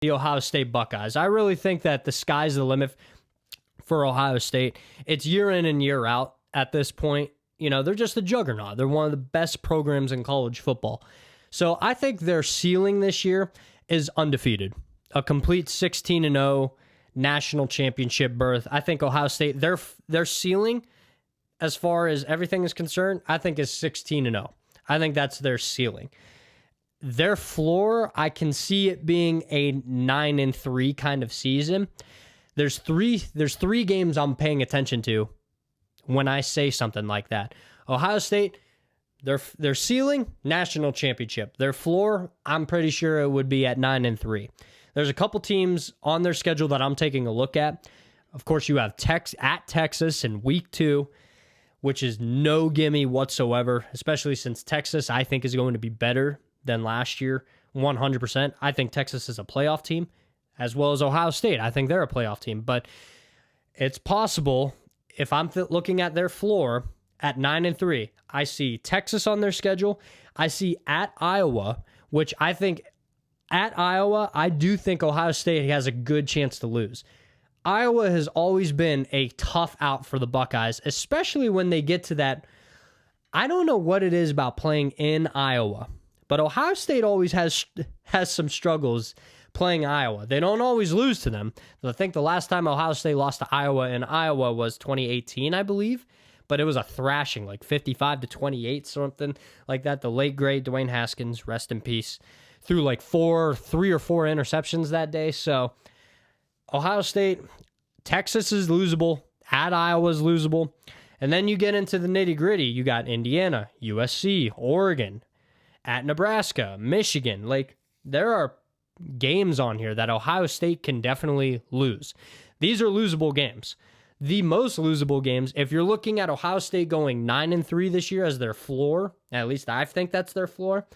the Ohio State Buckeyes. I really think that the sky's the limit for Ohio State. It's year in and year out at this point. They're just a juggernaut. They're one of the best programs in college football. So I think their ceiling this year is undefeated. A complete 16-0 national championship berth. I think Ohio State, their ceiling, as far as everything is concerned, I think is 16-0. I think that's their ceiling. Their floor, I can see it being a 9-3 kind of season. There's three games I'm paying attention to when I say something like that. Ohio State, their ceiling, national championship. Their floor, I'm pretty sure it would be at 9-3. There's a couple teams on their schedule that I'm taking a look at. Of course, you have at Texas in week 2, which is no gimme whatsoever, especially since Texas, I think, is going to be better than last year, 100%. I think Texas is a playoff team, as well as Ohio State. I think they're a playoff team, but it's possible if I'm looking at their floor at 9-3, I see Texas on their schedule. I see at Iowa, which I think at Iowa, I do think Ohio State has a good chance to lose. Iowa has always been a tough out for the Buckeyes, especially when they get to that. I don't know what it is about playing in Iowa, but Ohio State always has some struggles playing Iowa. They don't always lose to them. I think the last time Ohio State lost to Iowa in Iowa was 2018, I believe, but it was a thrashing, like 55-28, something like that. The late great Dwayne Haskins, rest in peace, threw like 3 or 4 interceptions that day. So Ohio State, Texas is losable, at Iowa is losable, and then you get into the nitty gritty. You got Indiana, USC, Oregon, at Nebraska, Michigan. Like, there are games on here that Ohio State can definitely lose. These are losable games. The most losable games, if you're looking at Ohio State going 9-3 this year as their floor, at least I think that's their floor,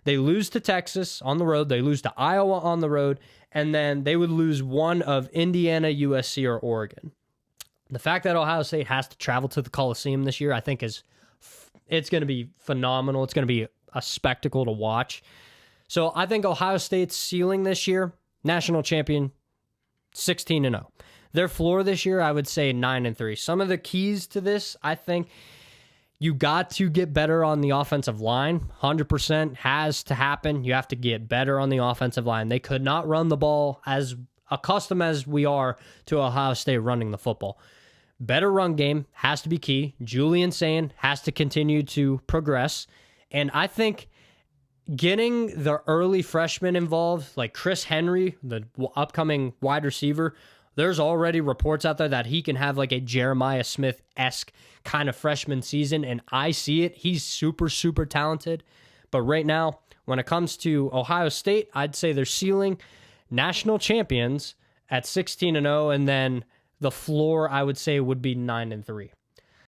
they lose to Texas on the road, they lose to Iowa on the road, and then they would lose one of Indiana, USC, or Oregon. The fact that Ohio State has to travel to the Coliseum this year, I think it's going to be phenomenal. It's going to be a spectacle to watch. So I think Ohio State's ceiling this year, national champion, 16-0. Their floor this year, I would say 9-3. Some of the keys to this, I think, you got to get better on the offensive line. 100% has to happen. You have to get better on the offensive line. They could not run the ball as accustomed as we are to Ohio State running the football. Better run game has to be key. Julian Sayin has to continue to progress. And I think getting the early freshmen involved, like Chris Henry, the upcoming wide receiver, there's already reports out there that he can have like a Jeremiah Smith-esque kind of freshman season, and I see it. He's super, super talented. But right now, when it comes to Ohio State, I'd say their ceiling, national champions at 16-0, and then the floor, I would say, would be 9-3.